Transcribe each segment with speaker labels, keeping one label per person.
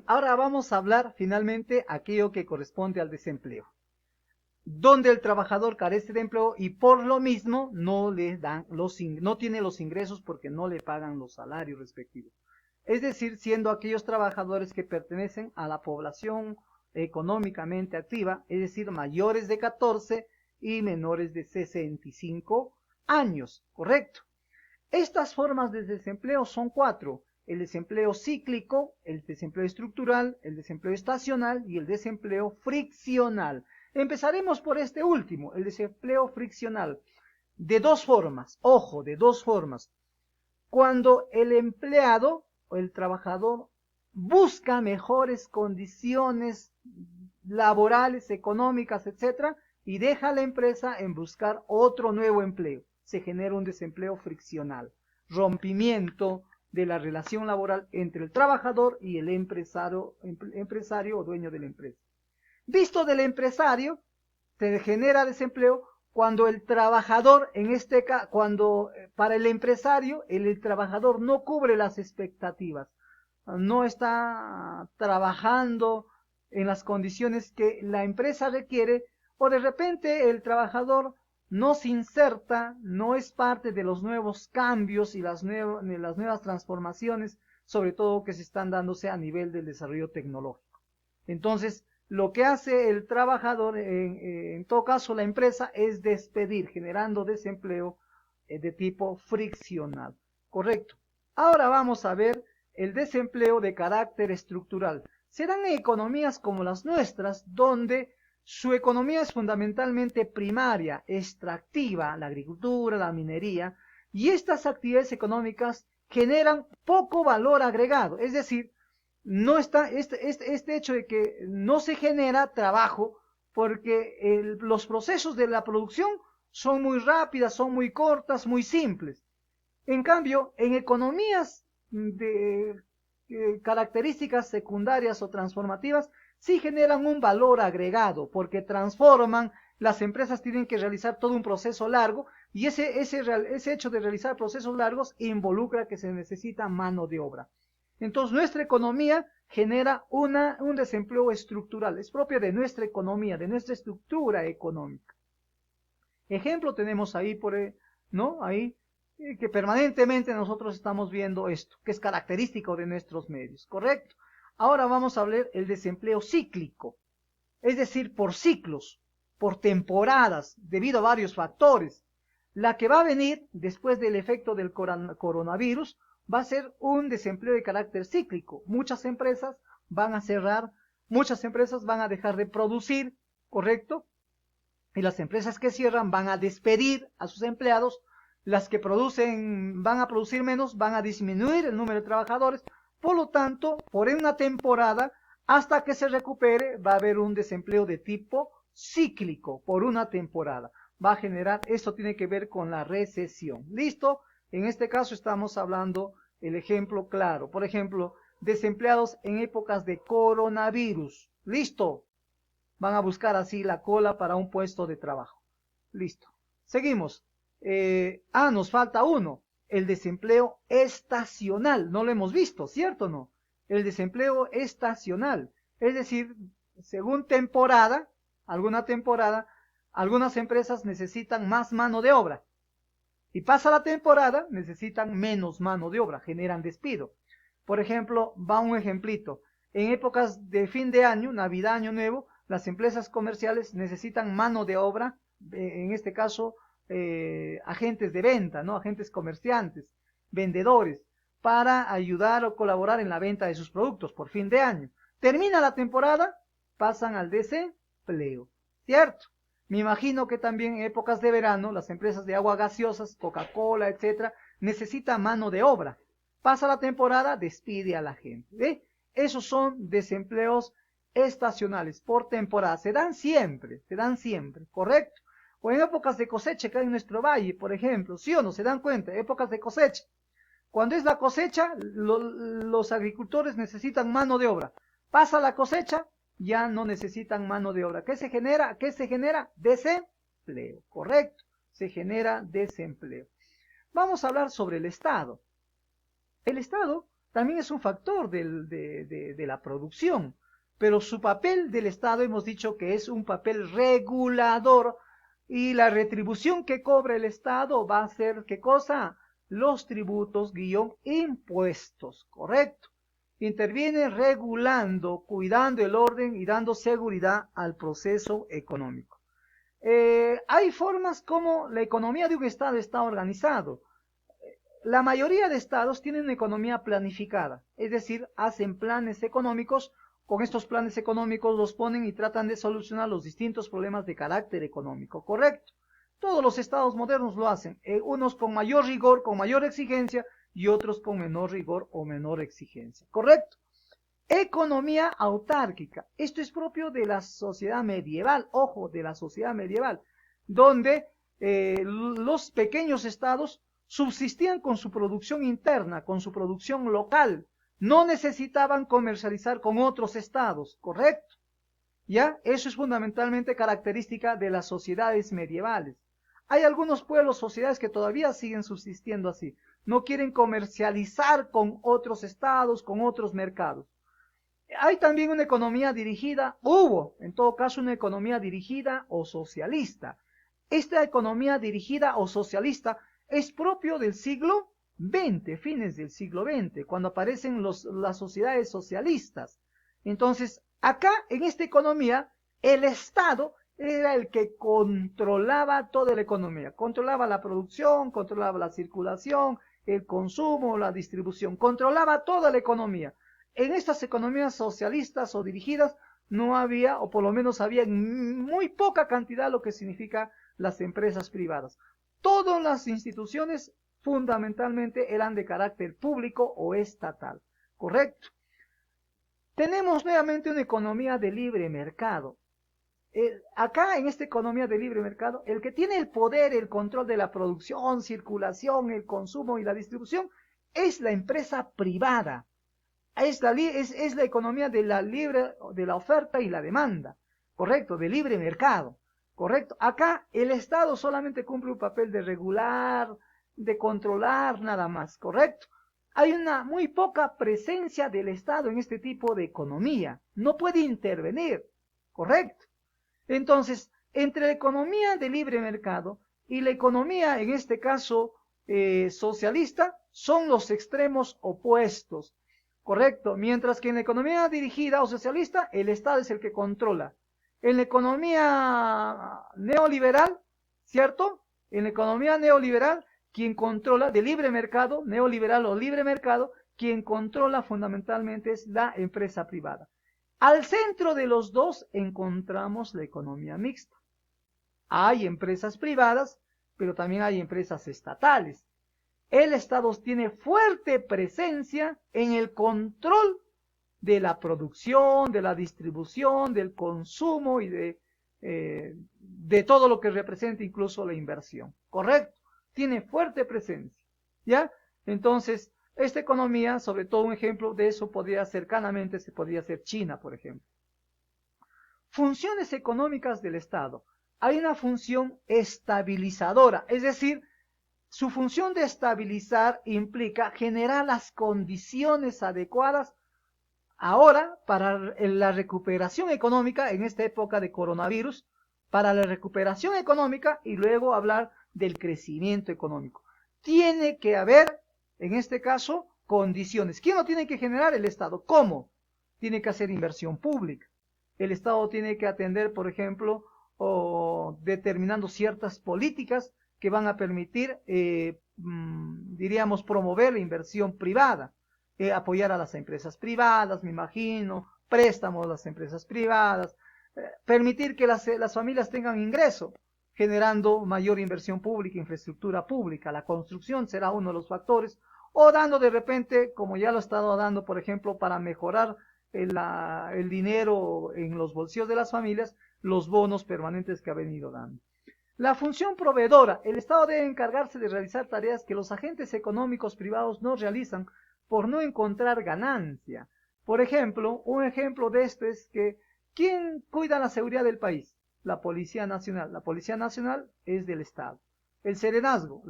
Speaker 1: ahora vamos a hablar finalmente aquello que corresponde al desempleo, donde el trabajador carece de empleo y por lo mismo no le dan no tiene los ingresos porque no le pagan los salarios respectivos. Es decir, siendo aquellos trabajadores que pertenecen a la población económicamente activa, es decir, mayores de 14 y menores de 65 años, ¿correcto? Estas formas de desempleo son 4: el desempleo cíclico, el desempleo estructural, el desempleo estacional y el desempleo friccional. Empezaremos por este último, el desempleo friccional, de dos formas, ojo, de dos formas. Cuando el empleado o el trabajador busca mejores condiciones laborales, económicas, etcétera, y deja a la empresa en buscar otro nuevo empleo. Se genera un desempleo friccional, rompimiento de la relación laboral entre el trabajador y el empresario o dueño de la empresa. Visto del empresario, se genera desempleo cuando el trabajador, en este caso, cuando para el empresario, el trabajador no cubre las expectativas, no está trabajando en las condiciones que la empresa requiere, o de repente el trabajador no se inserta, no es parte de los nuevos cambios y las nuevas transformaciones, sobre todo que se están dándose a nivel del desarrollo tecnológico. Entonces, lo que hace el trabajador, en todo caso la empresa, es despedir, generando desempleo de tipo friccional. Correcto. Ahora vamos a ver el desempleo de carácter estructural. Se dan en economías como las nuestras, donde su economía es fundamentalmente primaria, extractiva, la agricultura, la minería, y estas actividades económicas generan poco valor agregado, es decir, no está este hecho de que no se genera trabajo porque los procesos de la producción son muy rápidas, son muy cortas, muy simples. En cambio, en economías de características secundarias o transformativas, sí generan un valor agregado porque transforman, las empresas tienen que realizar todo un proceso largo y ese hecho de realizar procesos largos involucra que se necesita mano de obra. Entonces, nuestra economía genera un desempleo estructural, es propio de nuestra economía, de nuestra estructura económica. Ejemplo tenemos ahí, ¿no? Ahí, que permanentemente nosotros estamos viendo esto, que es característico de nuestros medios, ¿correcto? Ahora vamos a hablar del desempleo cíclico, es decir, por ciclos, por temporadas, debido a varios factores. La que va a venir después del efecto del coronavirus va a ser un desempleo de carácter cíclico. Muchas empresas van a cerrar, muchas empresas van a dejar de producir, ¿correcto? Y las empresas que cierran van a despedir a sus empleados, las que producen van a producir menos, van a disminuir el número de trabajadores, por lo tanto, por una temporada, hasta que se recupere, va a haber un desempleo de tipo cíclico por una temporada. Va a generar, esto tiene que ver con la recesión. ¿Listo? En este caso estamos hablando el ejemplo claro. Por ejemplo, desempleados en épocas de coronavirus. ¿Listo? Van a buscar así la cola para un puesto de trabajo. Listo. Seguimos. Nos falta uno. El desempleo estacional. No lo hemos visto, ¿cierto o no? El desempleo estacional. Es decir, según temporada, algunas empresas necesitan más mano de obra. Y pasa la temporada, necesitan menos mano de obra, generan despido. Por ejemplo, va un ejemplito. En épocas de fin de año, Navidad, Año Nuevo, las empresas comerciales necesitan mano de obra, en este caso, agentes de venta, ¿no? Agentes comerciantes, vendedores, para ayudar o colaborar en la venta de sus productos por fin de año. Termina la temporada, pasan al desempleo, ¿cierto? Me imagino que también en épocas de verano, las empresas de agua gaseosas, Coca-Cola, etcétera, necesitan mano de obra. Pasa la temporada, despide a la gente. ¿Ve? Esos son desempleos estacionales, por temporada. Se dan siempre, ¿correcto? O en épocas de cosecha, que hay en nuestro valle, por ejemplo, ¿sí o no? ¿Se dan cuenta? Épocas de cosecha. Cuando es la cosecha, los agricultores necesitan mano de obra. Pasa la cosecha, ya no necesitan mano de obra. ¿Qué se genera? Desempleo, ¿correcto? Se genera desempleo. Vamos a hablar sobre el Estado. El Estado también es un factor de la producción, pero su papel del Estado hemos dicho que es un papel regulador y la retribución que cobra el Estado va a ser, ¿qué cosa? Los tributos guión impuestos, ¿correcto? Interviene regulando, cuidando el orden y dando seguridad al proceso económico. Hay formas como la economía de un Estado está organizado. La mayoría de estados tienen una economía planificada, es decir, hacen planes económicos, con estos planes económicos los ponen y tratan de solucionar los distintos problemas de carácter económico, ¿correcto? Todos los estados modernos lo hacen, unos con mayor rigor, con mayor exigencia, y otros con menor rigor o menor exigencia, ¿correcto? Economía autárquica, esto es propio de la sociedad medieval, ojo, de la sociedad medieval, donde los pequeños estados subsistían con su producción interna, con su producción local, no necesitaban comercializar con otros estados, ¿correcto? ¿Ya? Eso es fundamentalmente característica de las sociedades medievales. Hay algunos pueblos, sociedades que todavía siguen subsistiendo así, no quieren comercializar con otros estados, con otros mercados. Hay también una economía dirigida, hubo en todo caso una economía dirigida o socialista. Esta economía dirigida o socialista es propio del siglo XX, fines del siglo XX, cuando aparecen las sociedades socialistas. Entonces, acá en esta economía, el Estado era el que controlaba toda la economía, controlaba la producción, controlaba la circulación, el consumo, la distribución, controlaba toda la economía. En estas economías socialistas o dirigidas no había, o por lo menos había en muy poca cantidad lo que significa las empresas privadas. Todas las instituciones fundamentalmente eran de carácter público o estatal, ¿correcto? Tenemos nuevamente una economía de libre mercado. Acá en esta economía de libre mercado, el que tiene el poder, el control de la producción, circulación, el consumo y la distribución es la empresa privada. Es la economía de la oferta y la demanda, correcto, de libre mercado, correcto. Acá el Estado solamente cumple un papel de regular, de controlar, nada más, correcto. Hay una muy poca presencia del Estado en este tipo de economía, no puede intervenir, correcto. Entonces, entre la economía de libre mercado y la economía, en este caso, socialista, son los extremos opuestos. Correcto, mientras que en la economía dirigida o socialista, el Estado es el que controla. En la economía neoliberal, ¿cierto? En la economía neoliberal, quien controla de libre mercado, neoliberal o libre mercado, quien controla fundamentalmente es la empresa privada. Al centro de los dos encontramos la economía mixta. Hay empresas privadas, pero también hay empresas estatales. El Estado tiene fuerte presencia en el control de la producción, de la distribución, del consumo y de todo lo que representa incluso la inversión. ¿Correcto? Tiene fuerte presencia. ¿Ya? Entonces, esta economía, sobre todo un ejemplo de eso podría cercanamente, se podría ser China, por ejemplo. Funciones económicas del Estado. Hay una función estabilizadora, es decir, su función de estabilizar implica generar las condiciones adecuadas ahora para la recuperación económica en esta época de coronavirus, para la recuperación económica y luego hablar del crecimiento económico. Tiene que haber, en este caso, condiciones. ¿Quién lo tiene que generar? El Estado. ¿Cómo? Tiene que hacer inversión pública. El Estado tiene que atender, por ejemplo, determinando ciertas políticas que van a permitir, diríamos, promover la inversión privada, apoyar a las empresas privadas, me imagino, préstamos a las empresas privadas, permitir que las familias tengan ingreso, generando mayor inversión pública, infraestructura pública. La construcción será uno de los factores, o dando de repente, como ya lo he estado dando, por ejemplo, para mejorar el dinero en los bolsillos de las familias, los bonos permanentes que ha venido dando. La función proveedora. El Estado debe encargarse de realizar tareas que los agentes económicos privados no realizan por no encontrar ganancia. Por ejemplo, un ejemplo de esto es que ¿quién cuida la seguridad del país? La Policía Nacional. La Policía Nacional es del Estado. El serenazgo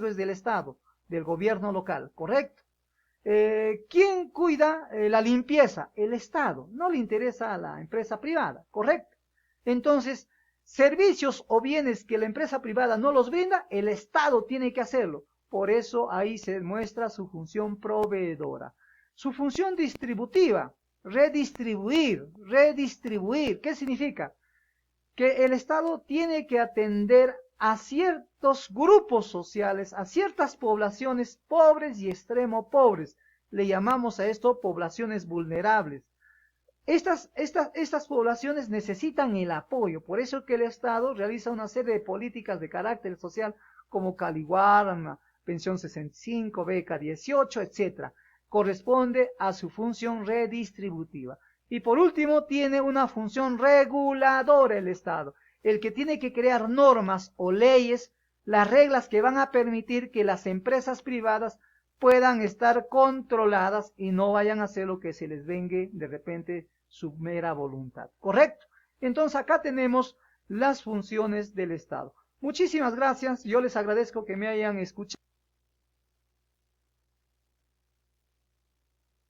Speaker 1: es del Estado, del gobierno local, ¿correcto? ¿Quién cuida la limpieza? El Estado. No le interesa a la empresa privada, ¿correcto? Entonces, servicios o bienes que la empresa privada no los brinda, el Estado tiene que hacerlo. Por eso ahí se muestra su función proveedora. Su función distributiva, redistribuir. ¿Qué significa? Que el Estado tiene que atender a ciertos grupos sociales, a ciertas poblaciones pobres y extremo pobres. Le llamamos a esto poblaciones vulnerables. Estas poblaciones necesitan el apoyo, por eso que el Estado realiza una serie de políticas de carácter social como Caliguarma, Pensión 65, Beca 18, etc. Corresponde a su función redistributiva. Y por último, tiene una función reguladora el Estado, el que tiene que crear normas o leyes, las reglas que van a permitir que las empresas privadas puedan estar controladas y no vayan a hacer lo que se les vengue de repente su mera voluntad. ¿Correcto? Entonces acá tenemos las funciones del Estado. Muchísimas gracias. Yo les agradezco que me hayan escuchado.